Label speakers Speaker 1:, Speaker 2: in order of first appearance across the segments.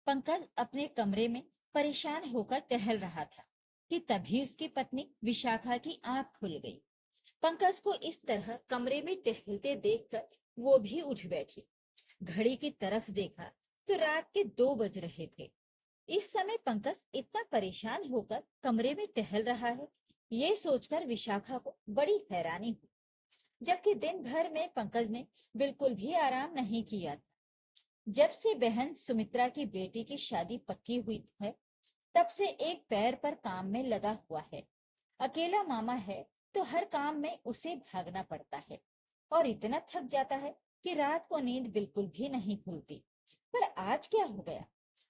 Speaker 1: पंकज अपने कमरे में परेशान होकर टहल रहा था कि तभी उसकी पत्नी विशाखा की आंख खुल गई। पंकज को इस तरह कमरे में टहलते देखकर वो भी उठ बैठी। घड़ी की तरफ देखा तो रात के 2 बज रहे थे। इस समय पंकज इतना परेशान होकर कमरे में टहल रहा है, ये सोचकर विशाखा को बड़ी हैरानी हुई। जबकि दिन भर में पंकज ने बिल्कुल भी आराम नहीं किया था। जब से बहन सुमित्रा की बेटी की शादी पक्की हुई है, तब से एक पैर पर काम में लगा हुआ है। अकेला मामा है तो हर काम में उसे भागना पड़ता है और इतना थक जाता है कि रात को नींद बिल्कुल भी नहीं खुलती। पर आज क्या हो गया?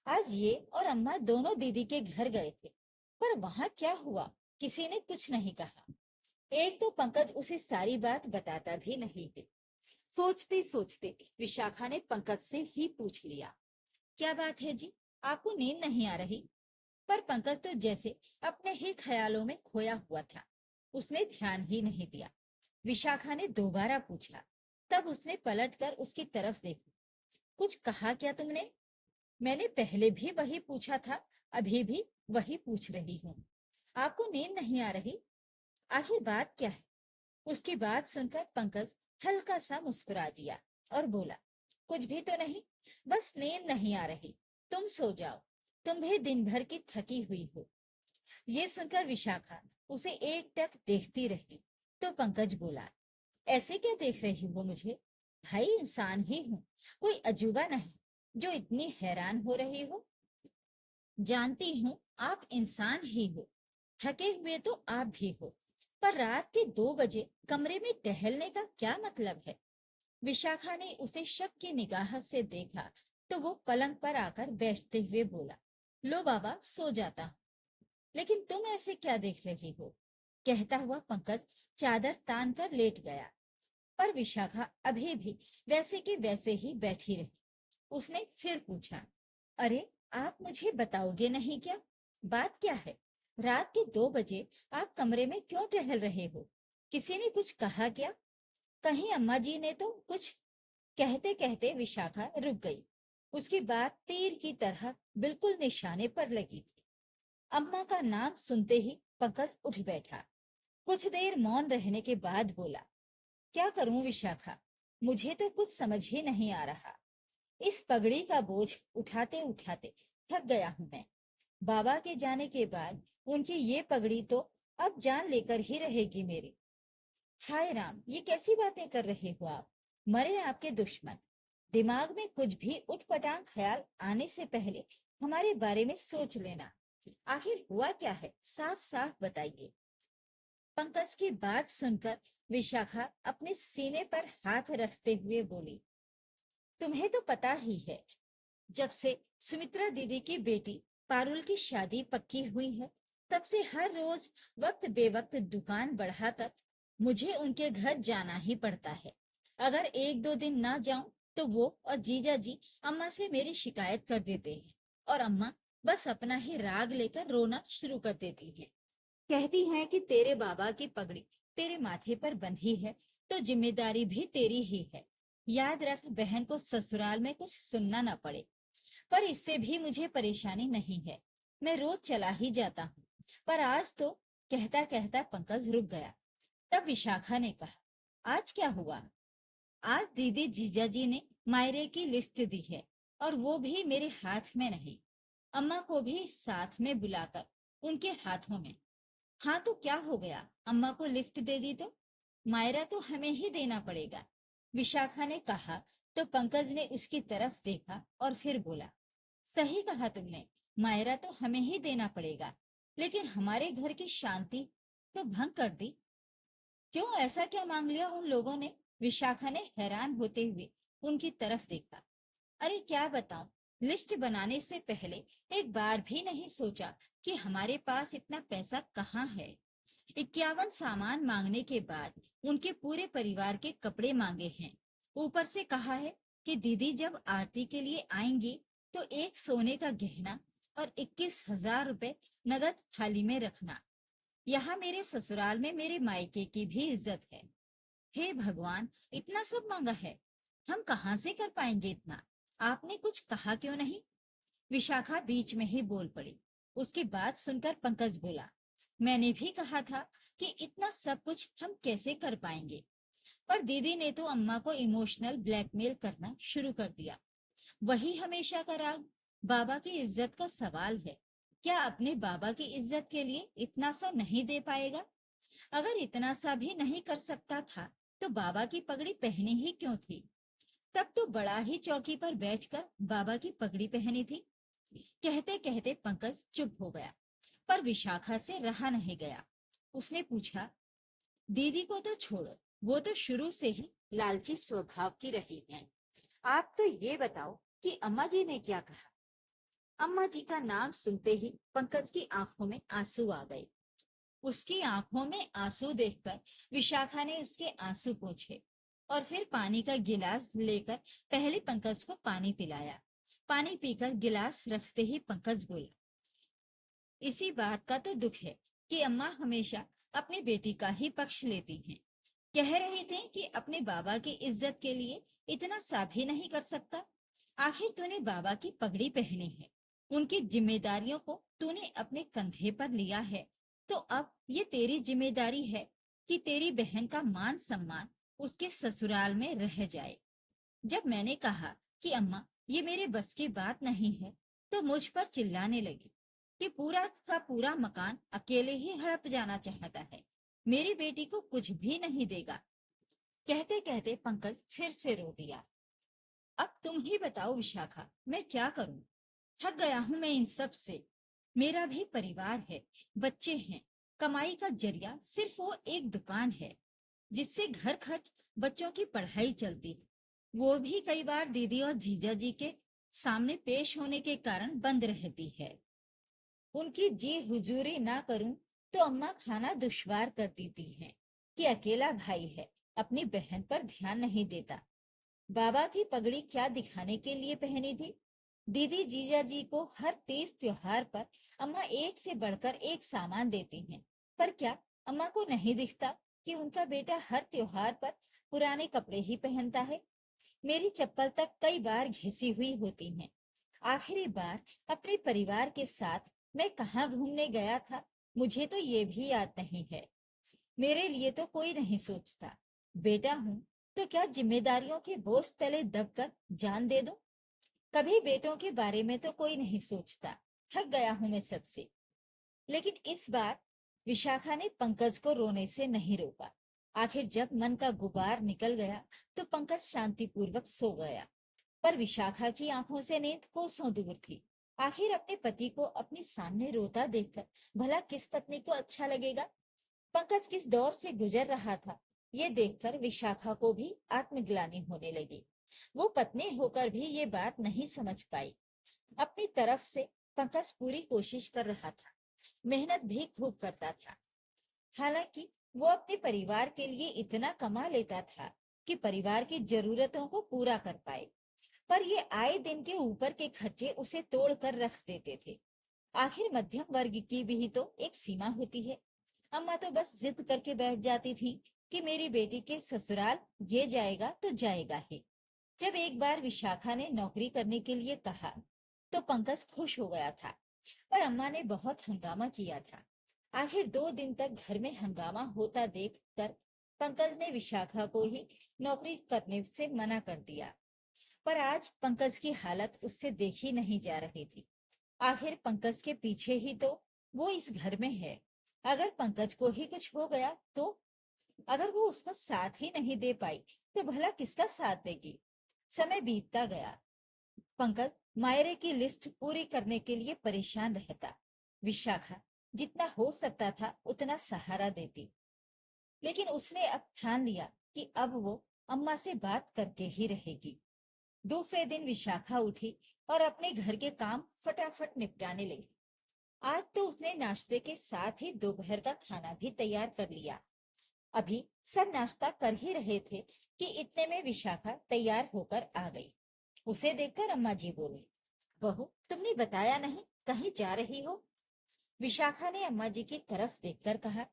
Speaker 1: आज ये और अम्मा दोनों दीदी के घर गए थे, पर वहां क्या हुआ किसी ने कुछ नहीं कहा। एक तो पंकज उसे सारी बात बताता भी नहीं है। सोचते सोचते विशाखा ने पंकज से ही पूछ लिया, क्या बात है जी, आपको नींद नहीं आ रही? पर पंकज तो जैसे अपने ही ख्यालों में खोया हुआ था, उसने ध्यान ही नहीं दिया। विशाखा ने दोबारा पूछा, तब उसने पलटकर उसकी तरफ देखा। कुछ कहा क्या तुमने? मैंने पहले भी वही पूछा था, अभी भी वही पूछ रही हूँ। आपको नींद नहीं आ रही? आखिर बात क्या है? उसकी बात सुनकर पंकज हल्का सा मुस्कुरा दिया और बोला, कुछ भी तो नहीं, बस नींद नहीं आ रही। तुम सो जाओ, तुम भी दिन भर की थकी हुई हो। ये सुनकर विशाखा उसे एकटक देखती रही। तो पंकज बोला, ऐसे क्या देख रही हो मुझे? भाई इंसान ही हूँ, कोई अजूबा नहीं जो इतनी हैरान हो रही हो। जानती हूँ आप इंसान ही हो, थके हुए तो आप भी हो, पर रात के 2 बजे कमरे में टहलने का क्या मतलब है? विशाखा ने उसे शक की निगाह से देखा तो वो पलंग पर आकर बैठते हुए बोला, लो बाबा सो जाता हूँ। लेकिन तुम ऐसे क्या देख रही हो? कहता हुआ पंकज चादर तान कर लेट गया। पर विशाखा अभी भी वैसे के वैसे ही बैठी रही। उसने फिर पूछा, अरे आप मुझे बताओगे नहीं क्या? बात क्या है? रात के 2 बजे आप कमरे में क्यों टहल रहे हो? किसी ने कुछ कहा क्या? कहीं अम्मा जी ने तो कुछ? कहते कहते विशाखा रुक गई। उसकी बात तीर की तरह बिल्कुल निशाने पर लगी थी। अम्मा का नाम सुनते ही पंकज उठ बैठा। कुछ देर मौन रहने के बाद बोला, क्या करूं विशाखा, मुझे तो कुछ समझ ही नहीं आ रहा। इस पगड़ी का बोझ उठाते उठाते थक गया हूं मैं। बाबा के जाने के बाद उनकी ये पगड़ी तो अब जान लेकर ही रहेगी मेरी। हाय राम, ये कैसी बातें कर रहे हो आप? मरे आपके दुश्मन। दिमाग में कुछ भी उटपटांग ख्याल आने से पहले हमारे बारे में सोच लेना। आखिर हुआ क्या है, साफ साफ बताइए। पंकज की बात सुनकर विशाखा अपने सीने पर हाथ रखते हुए बोली, तुम्हें तो पता ही है, जब से सुमित्रा दीदी की बेटी पारुल की शादी पक्की हुई है, तब से हर रोज वक्त बेवक्त दुकान बढ़ाकर मुझे उनके घर जाना ही पड़ता है। अगर 1-2 दिन ना जाऊं तो वो और जीजा जी अम्मा से मेरी शिकायत कर देते हैं और अम्मा बस अपना ही राग लेकर रोना शुरू कर देती है। कहती हैं कि तेरे बाबा की पगड़ी तेरे माथे पर बंधी है तो जिम्मेदारी भी तेरी ही है। याद रख, बहन को ससुराल में कुछ सुनना ना पड़े। पर इससे भी मुझे परेशानी नहीं है, मैं रोज चला ही जाता हूँ। पर आज तो, कहता कहता पंकज रुक गया। तब विशाखा ने कहा, आज क्या हुआ? आज दीदी जीजाजी ने मायरे की लिस्ट दी है और वो भी मेरे हाथ में नहीं, अम्मा को भी साथ में बुलाकर उनके हाथों में। हाँ तो क्या हो गया, अम्मा को लिफ्ट दे दी तो? मायरा तो हमें ही देना पड़ेगा, विशाखा ने कहा। तो पंकज ने उसकी तरफ देखा और फिर बोला, सही कहा तुमने, मायरा तो हमें ही देना पड़ेगा, लेकिन हमारे घर की शांति तो भंग कर दी। क्यों, ऐसा क्या मांग लिया उन लोगों ने? विशाखा ने हैरान होते हुए उनकी तरफ देखा। अरे क्या बताऊं, लिस्ट बनाने से पहले एक बार भी नहीं सोचा कि हमारे पास इतना पैसा कहाँ है। 51 सामान मांगने के बाद उनके पूरे परिवार के कपड़े मांगे हैं। ऊपर से कहा है कि दीदी जब आरती के लिए आएंगी तो एक सोने का गहना और 21,000 रुपए नगद थाली में रखना। यहाँ मेरे ससुराल में मेरे मायके की भी इज्जत है। हे भगवान, इतना सब मांगा है, हम कहाँ से कर पाएंगे इतना? आपने कुछ कहा क्यों नहीं? विशाखा बीच में ही बोल पड़ी। उसकी बात सुनकर पंकज बोला, मैंने भी कहा था कि इतना सब कुछ हम कैसे कर पाएंगे, पर दीदी ने तो अम्मा को इमोशनल ब्लैकमेल करना शुरू कर दिया। वही हमेशा का राग, बाबा की इज्जत का सवाल है। क्या अपने बाबा की इज्जत के लिए इतना सा नहीं दे पाएगा? अगर इतना सा भी नहीं कर सकता था तो बाबा की पगड़ी पहनी ही क्यों थी? तब तो बड़ा ही चौकी पर बैठकर बाबा की पगड़ी पहनी थी। कहते कहते पंकज चुप हो गया, पर विशाखा से रहा नहीं गया। उसने पूछा, दीदी को तो छोड़ो, वो तो शुरू से ही लालची स्वभाव की रही हैं। आप तो ये बताओ कि अम्मा जी ने क्या कहा? अम्मा जी का नाम सुनते ही पंकज की आंखों में आंसू आ गए। उसकी आंखों में आंसू देखकर विशाखा ने उसके आंसू पोंछे और फिर पानी का गिलास लेकर पहले पंकज को पानी पिलाया। पानी पीकर गिलास रखते ही पंकज बोला, इसी बात का तो दुख है कि अम्मा हमेशा अपनी बेटी का ही पक्ष लेती हैं। कह रहे थे कि अपने बाबा की इज्जत के लिए इतना सा भी नहीं कर सकता। आखिर तूने बाबा की पगड़ी पहनी है, उनकी जिम्मेदारियों को तूने अपने कंधे पर लिया है, तो अब ये तेरी जिम्मेदारी है कि तेरी बहन का मान सम्मान उसके ससुराल में रह जाए। जब मैंने कहा कि अम्मा ये मेरे बस की बात नहीं है, तो मुझ पर चिल्लाने लगी कि पूरा का पूरा मकान अकेले ही हड़प जाना चाहता है, मेरी बेटी को कुछ भी नहीं देगा। कहते कहते पंकज फिर से रो दिया। अब तुम ही बताओ विशाखा, मैं क्या करूं? थक गया हूं मैं इन सब से। मेरा भी परिवार है, बच्चे हैं, कमाई का जरिया सिर्फ वो एक दुकान है जिससे घर खर्च, बच्चों की पढ़ाई चलती है। वो भी कई बार दीदी और जीजा जी के सामने पेश होने के कारण बंद रहती है। उनकी जी हुजूरी ना करूं तो अम्मा खाना दुश्वार कर देती हैं कि अकेला भाई है, अपनी बहन पर ध्यान नहीं देता। बाबा की पगड़ी क्या दिखाने के लिए पहनी थी? दीदी जीजा जी को हर तीज त्योहार पर अम्मा एक से बढ़कर एक सामान देती हैं, पर क्या अम्मा को नहीं दिखता कि उनका बेटा हर त्योहार पर पुराने कपड़े ही पहनता है? मेरी चप्पल तक कई बार घिसी हुई होती है। आखिरी बार अपने परिवार के साथ मैं कहाँ घूमने गया था, मुझे तो ये भी याद नहीं है। मेरे लिए तो कोई नहीं सोचता। बेटा हूँ तो क्या जिम्मेदारियों के बोझ तले दबकर जान दे दूं? कभी बेटों के बारे में तो कोई नहीं सोचता। थक गया हूं मैं सबसे। लेकिन इस बार विशाखा ने पंकज को रोने से नहीं रोका। आखिर जब मन का गुबार निकल गया तो पंकज शांतिपूर्वक सो गया, पर विशाखा की आंखों से नींद कोसों दूर थी। आखिर अपने पति को अपने सामने रोता देखकर भला किस पत्नी को अच्छा लगेगा? पंकज किस दौर से गुजर रहा था, ये देखकर विशाखा को भी आत्मग्लानि होने लगी। वो पत्नी होकर भी ये बात नहीं समझ पाई। अपनी तरफ से पंकज पूरी कोशिश कर रहा था, मेहनत भी खूब करता था। हालांकि वो अपने परिवार के लिए इतना कमा लेता था कि परिवार की जरूरतों को पूरा कर पाए, पर ये आए दिन के ऊपर के खर्चे उसे तोड़ कर रख देते थे। आखिर मध्यम वर्ग की भी तो एक सीमा होती है। अम्मा तो बस जिद करके बैठ जाती थी कि मेरी बेटी के ससुराल ये जाएगा तो जाएगा ही। जब एक बार विशाखा ने नौकरी करने के लिए कहा तो पंकज खुश हो गया था, पर अम्मा ने बहुत हंगामा किया था। आखिर 2 दिन तक घर में हंगामा होता देखकर पंकज ने विशाखा को ही नौकरी करने से मना कर दिया। पर आज पंकज की हालत उससे देखी नहीं जा रही थी। आखिर पंकज के पीछे ही तो वो इस घर में है। अगर पंकज को ही कुछ हो गया तो, अगर वो उसका साथ ही नहीं दे पाई तो भला किसका साथ देगी? समय बीतता गया। पंकज मायरे की लिस्ट पूरी करने के लिए परेशान रहता। विशाखा जितना हो सकता था उतना सहारा देती, लेकिन उसने अब ठान लिया कि अब वो अम्मा से बात करके ही रहेगी। दूसरे दिन विशाखा उठी और अपने घर के काम फटाफट निपटाने लगी। आज तो उसने नाश्ते के साथ ही दोपहर का खाना भी तैयार कर लिया। अभी सब नाश्ता कर ही रहे थे कि इतने में विशाखा तैयार होकर आ गई। उसे देखकर अम्मा जी बोली, बहू तुमने बताया नहीं, कहीं जा रही हो? विशाखा ने अम्मा जी की तरफ देखकर कहा,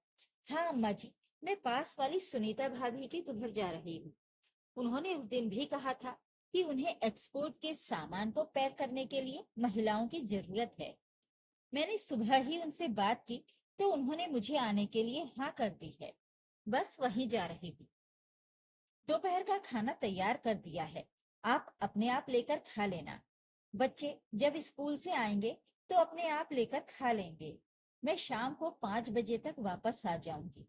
Speaker 1: हाँ अम्मा जी, मैं पास वाली सुनीता भाभी के घर जा रही हूँ। उन्होंने उस दिन भी कहा था कि उन्हें एक्सपोर्ट के सामान को पैक करने के लिए महिलाओं की जरूरत है। मैंने सुबह ही उनसे बात की तो उन्होंने मुझे आने के लिए हाँ कर दी है। बस वहीं जा रही हूँ। दोपहर का खाना तैयार कर दिया है, आप अपने आप लेकर खा लेना। बच्चे जब स्कूल से आएंगे तो अपने आप लेकर खा लेंगे। मैं शाम को 5 बजे तक वापस आ जाऊंगी।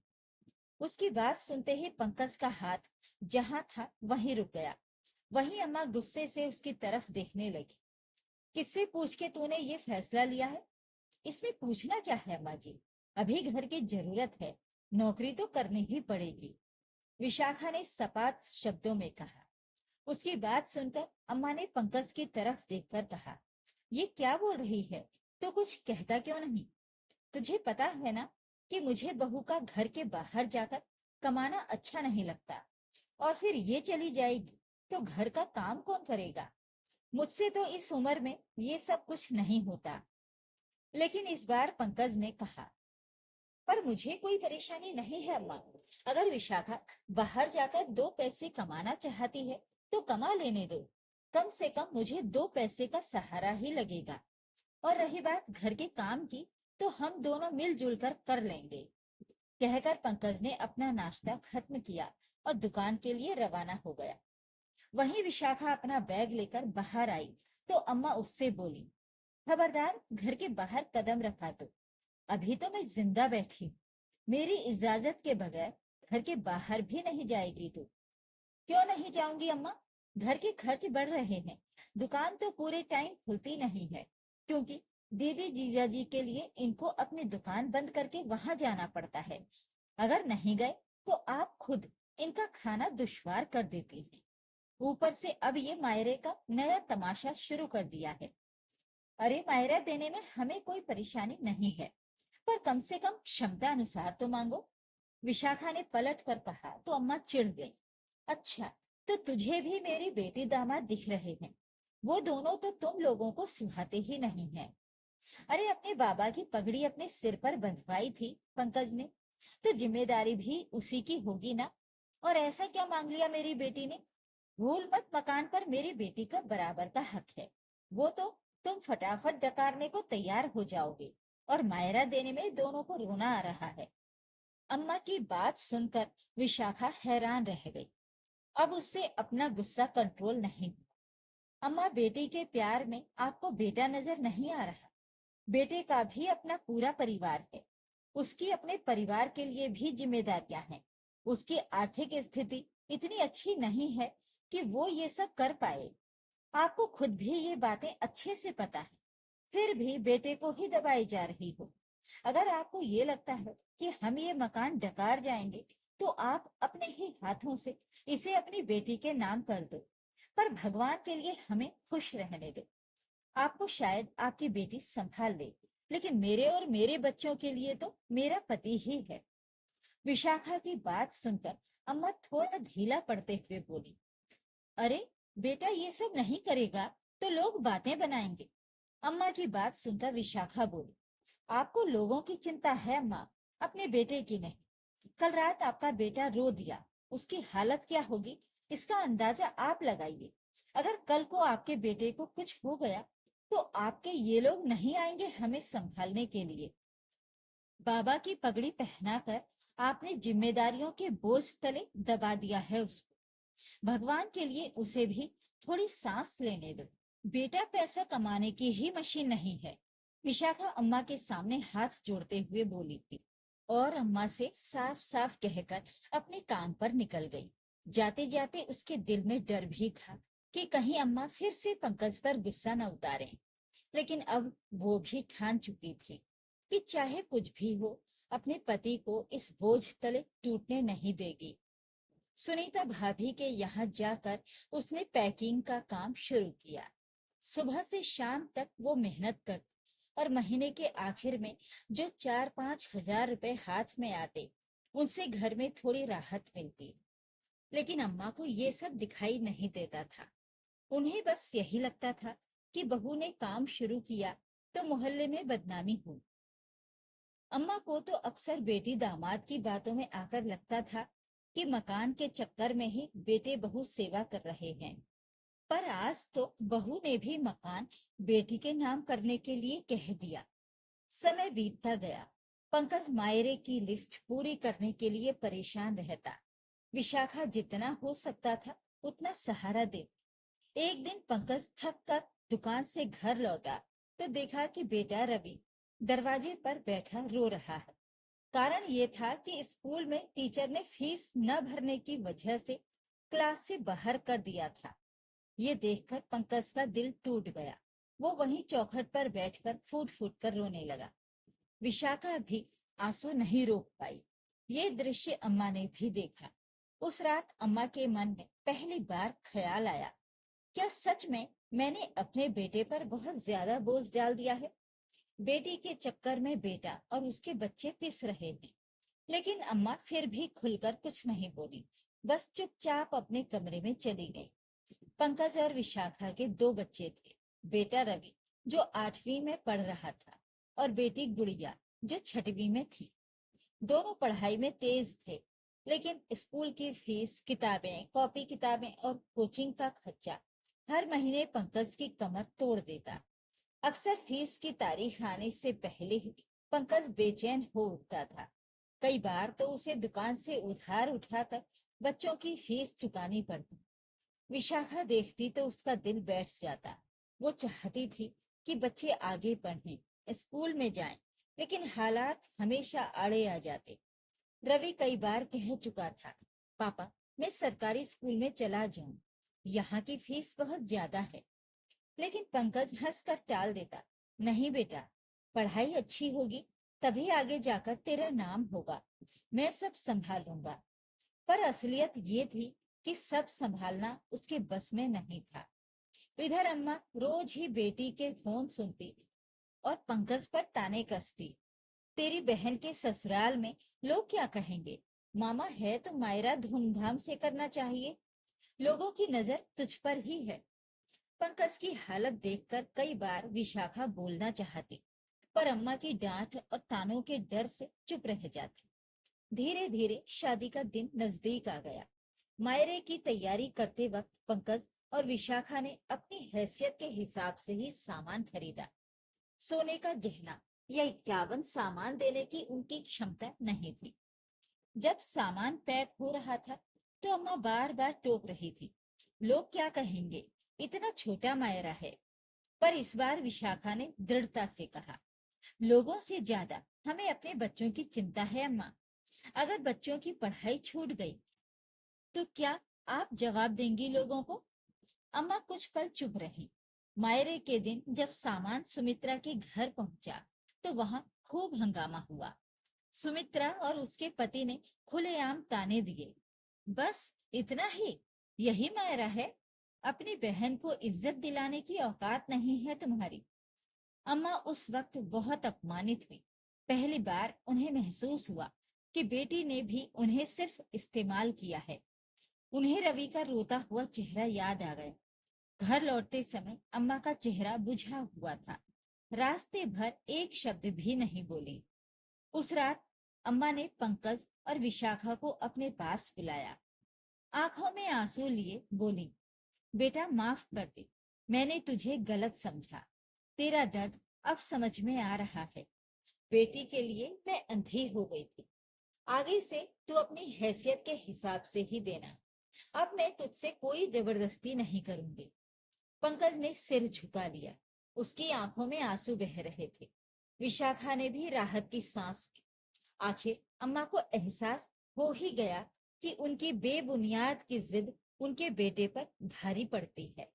Speaker 1: उसकी बात सुनते ही पंकज का हाथ जहां था वहीं रुक गया। वहीं अम्मा गुस्से से उसकी तरफ देखने लगी। किससे पूछ के तूने ये फैसला लिया है? इसमें पूछना क्या है अम्मा जी, अभी घर की जरूरत है, नौकरी तो करनी ही पड़ेगी, विशाखा ने सपाट शब्दों में कहा। उसकी बात सुनकर अम्मा ने पंकज की तरफ देखकर कहा, ये क्या बोल रही है? तो कुछ कहता क्यों नहीं? तुझे पता है ना कि मुझे बहू का घर के बाहर जाकर कमाना अच्छा नहीं लगता, और फिर ये चली जाएगी तो घर का काम कौन करेगा? मुझसे तो इस उम्र में ये सब कुछ नहीं होता। लेकिन इस बार पंकज ने कहा, पर मुझे कोई परेशानी नहीं है अम्मा। अगर विशाखा बाहर जाकर 2 पैसे कमाना चाहती है तो कमा लेने दो। कम से कम मुझे 2 पैसे का सहारा ही लगेगा। और रही बात घर के काम की, तो हम दोनों मिलजुल कर लेंगे। कहकर पंकज ने अपना नाश्ता खत्म किया और दुकान के लिए रवाना हो गया। वहीं विशाखा अपना बैग लेकर बाहर आई तो अम्मा उससे बोली, खबरदार घर के बाहर कदम रखा तो, अभी तो मैं जिंदा बैठी हूँ। मेरी इजाजत के बगैर घर के बाहर भी नहीं जाएगी तू। क्यों नहीं जाऊंगी अम्मा? घर के खर्च बढ़ रहे हैं, दुकान तो पूरे टाइम खुलती नहीं है, क्योंकि दीदी जीजाजी के लिए इनको अपनी दुकान बंद करके वहां जाना पड़ता है। अगर नहीं गए तो आप खुद इनका खाना दुश्वार कर देती हैं। ऊपर से अब ये मायरे का नया तमाशा शुरू कर दिया है। अरे मायरा देने में हमें कोई परेशानी नहीं है, पर कम से कम क्षमता अनुसार तो मांगो। विशाखा ने पलट कर कहा तो अम्मा चिढ़ गई। अच्छा, तो तुझे भी मेरी बेटी दामाद दिख रहे हैं? वो दोनों तो तुम लोगों को सुहाते ही नहीं हैं। अरे अपने बाबा की पगड़ी अपने सिर पर बंधवाई थी पंकज ने, तो जिम्मेदारी भी उसी की होगी ना। और ऐसा क्या मांग लिया मेरी बेटी ने? भूल मत, मकान पर मेरी बेटी का बराबर का हक है। वो तो तुम फटाफट डकारने को तैयार हो जाओगे, और मायरा देने में दोनों को रोना आ रहा है। अम्मा की बात सुनकर विशाखा हैरान रह गई। अब उससे अपना गुस्सा कंट्रोल नहीं हुआ। अम्मा, बेटी के प्यार में आपको बेटा नजर नहीं आ रहा? बेटे का भी अपना पूरा परिवार है, उसकी अपने परिवार के लिए भी जिम्मेदारियां हैं। उसकी आर्थिक स्थिति इतनी अच्छी नहीं है कि वो ये सब कर पाए। आपको खुद भी ये बातें अच्छे से पता है, फिर भी बेटे को ही दबाई जा रही हो। अगर आपको ये लगता है कि हम ये मकान डकार जाएंगे, तो आप अपने ही हाथों से इसे अपनी बेटी के नाम कर दो। पर भगवान के लिए हमें खुश रहने दो। आपको शायद आपकी बेटी संभाल ले, लेकिन मेरे और मेरे बच्चों के लिए तो मेरा पति ही है। विशाखा की बात सुनकर अम्मा थोड़ा ढीला पड़ते हुए बोली, अरे बेटा ये सब नहीं करेगा तो लोग बातें बनाएंगे। अम्मा की बात सुनकर विशाखा बोली, आपको लोगों की चिंता है अम्मा, अपने बेटे की नहीं। कल रात आपका बेटा रो दिया, उसकी हालत क्या होगी इसका अंदाजा आप लगाइए। अगर कल को आपके बेटे को कुछ हो गया तो आपके ये लोग नहीं आएंगे हमें संभालने के लिए। बाबा की पगड़ी पहनाकर आपने जिम्मेदारियों के बोझ तले दबा दिया है उसको। भगवान के लिए उसे भी थोड़ी सांस लेने दो। बेटा पैसा कमाने की ही मशीन नहीं है। विशाखा अम्मा के सामने हाथ जोड़ते हुए बोली थी, और अम्मा से साफ साफ कहकर अपने काम पर निकल गई। जाते जाते उसके दिल में डर भी था कि कहीं अम्मा फिर से पंकज पर गुस्सा न उतारें। लेकिन अब वो भी ठान चुकी थी कि चाहे कुछ भी हो, अपने पति को इस बोझ तले टूटने नहीं देगी। सुनीता भाभी के यहाँ जाकर उसने पैकिंग का काम शुरू किया। सुबह से शाम तक वो मेहनत करती, और महीने के आखिर में जो 4-5 हजार रुपए हाथ में आते, उनसे घर में थोड़ी राहत मिलती। लेकिन अम्मा को ये सब दिखाई नहीं देता था। उन्हें बस यही लगता था कि बहू ने काम शुरू किया तो मोहल्ले में बदनामी हुई। अम्मा को तो अक्सर बेटी दामाद की बातों में आकर लगता था कि मकान के चक्कर में ही बेटे बहू सेवा कर रहे हैं। पर आज तो बहू ने भी मकान बेटी के नाम करने के लिए कह दिया। समय बीतता गया। पंकज मायरे की लिस्ट पूरी करने के लिए परेशान रहता। विशाखा जितना हो सकता था उतना सहारा देती। एक दिन पंकज थक कर दुकान से घर लौटा तो देखा कि बेटा रवि दरवाजे पर बैठा रो रहा है। कारण ये था कि स्कूल में टीचर ने फीस न भरने की वजह से क्लास से बाहर कर दिया था। ये देखकर पंकज का दिल टूट गया। वो वहीं चौखट पर बैठकर फूट फूट कर रोने लगा। विशाखा भी आंसू नहीं रोक पाई। ये दृश्य अम्मा ने भी देखा। उस रात अम्मा के मन में पहली बार ख्याल आया, क्या सच में मैंने अपने बेटे पर बहुत ज्यादा बोझ डाल दिया है। बेटी के चक्कर में बेटा और उसके बच्चे पिस रहे हैं। लेकिन अम्मा फिर भी खुलकर कुछ नहीं बोली, बस चुपचाप अपने कमरे में चली गई। पंकज और विशाखा के दो बच्चे थे। बेटा रवि जो 8वीं में पढ़ रहा था और बेटी गुड़िया जो 6वीं में थी। दोनों पढ़ाई में तेज थे, लेकिन स्कूल की फीस, किताबें, कॉपी किताबें और कोचिंग का खर्चा हर महीने पंकज की कमर तोड़ देता। अक्सर फीस की तारीख आने से पहले ही पंकज बेचैन हो उठता था। कई बार तो उसे दुकान से उधार उठाकर बच्चों की फीस चुकानी पड़ती। विशाखा देखती तो उसका दिल बैठ जाता। वो चाहती थी कि बच्चे आगे पढ़ें, स्कूल में जाएं, लेकिन हालात हमेशा आड़े आ जाते। रवि कई बार कह चुका था, पापा मैं सरकारी स्कूल में चला जाऊं, यहाँ की फीस बहुत ज्यादा है। लेकिन पंकज हंसकर टाल देता, नहीं बेटा, पढ़ाई अच्छी होगी तभी आगे जाकर तेरा नाम होगा, मैं सब संभालूंगा। पर असलियत ये थी कि सब संभालना उसके बस में नहीं था। इधर अम्मा रोज ही बेटी के फोन सुनती और पंकज पर ताने कसती। तेरी बहन के ससुराल में लोग क्या कहेंगे, मामा है तो मायरा धूमधाम से करना चाहिए, लोगों की नजर तुझ पर ही है। पंकज की हालत देखकर कई बार विशाखा बोलना चाहती, पर अम्मा की डांट और तानों के डर से चुप रह जाती। धीरे धीरे शादी का दिन नजदीक आ गया। मायरे की तैयारी करते वक्त पंकज और विशाखा ने अपनी हैसियत के हिसाब से ही सामान खरीदा। सोने का गहना या 51 सामान देने की उनकी क्षमता नहीं थी। जब सामान पैक हो रहा था तो अम्मा बार बार टोक रही थी, लोग क्या कहेंगे, इतना छोटा मायरा है। पर इस बार विशाखा ने दृढ़ता से कहा, लोगों से ज्यादा हमें अपने बच्चों की चिंता है अम्मा। अगर बच्चों की पढ़ाई छूट गई तो क्या आप जवाब देंगी लोगों को। अम्मा कुछ पल चुप रही। मायरे के दिन जब सामान सुमित्रा के घर पहुंचा तो वहां खूब हंगामा हुआ। सुमित्रा और उसके पति ने खुलेआम ताने दिए, बस इतना ही, यही मायरा है, अपनी बहन को इज्जत दिलाने की औकात नहीं है तुम्हारी। अम्मा उस वक्त बहुत अपमानित हुई। पहली बार उन्हें महसूस हुआ कि बेटी ने भी उन्हें सिर्फ इस्तेमाल किया है। उन्हें रवि का रोता हुआ चेहरा याद आ गया। घर लौटते समय अम्मा का चेहरा बुझा हुआ था। रास्ते भर एक शब्द भी नहीं बोली। उस रात अम्मा ने पंकज और विशाखा को अपने पास बुलाया। आंखों में आंसू लिए बोली, बेटा माफ कर दे, मैंने तुझे गलत समझा। तेरा दर्द अब समझ में आ रहा है। बेटी के लिए मैं अंधी हो गई थी। आगे से तू अपनी हैसियत के हिसाब से ही देना। अब मैं तुझसे कोई जबरदस्ती नहीं करूंगी। पंकज ने सिर झुका लिया। उसकी आंखों में आंसू बह रहे थे। विशाखा ने भी राहत की सांस ली। आखिर अम्मा को एहसास हो ही गया कि उनकी बेबुनियाद की जिद उनके बेटे पर भारी पड़ती है।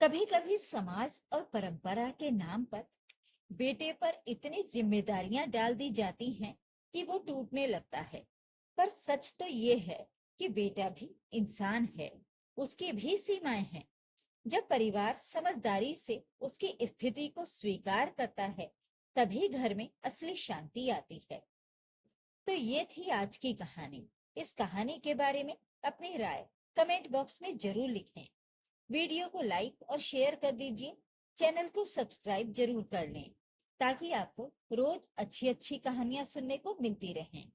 Speaker 1: कभी कभी समाज और परंपरा के नाम पर बेटे पर इतनी जिम्मेदारियां डाल दी जाती हैं कि वो टूटने लगता है। पर सच तो ये है कि बेटा भी इंसान है, उसकी भी सीमाएं हैं। जब परिवार समझदारी से उसकी स्थिति को स्वीकार करता है, तभी घर में असली शांति आती है। तो ये थी आज की कहानी। इस कहानी के बारे में अपनी राय कमेंट बॉक्स में जरूर लिखें। वीडियो को लाइक और शेयर कर दीजिए। चैनल को सब्सक्राइब जरूर कर लें ताकि आपको रोज अच्छी अच्छी कहानियां सुनने को मिलती रहें।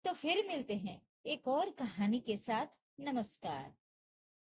Speaker 1: तो फिर मिलते हैं एक और कहानी के साथ। नमस्कार।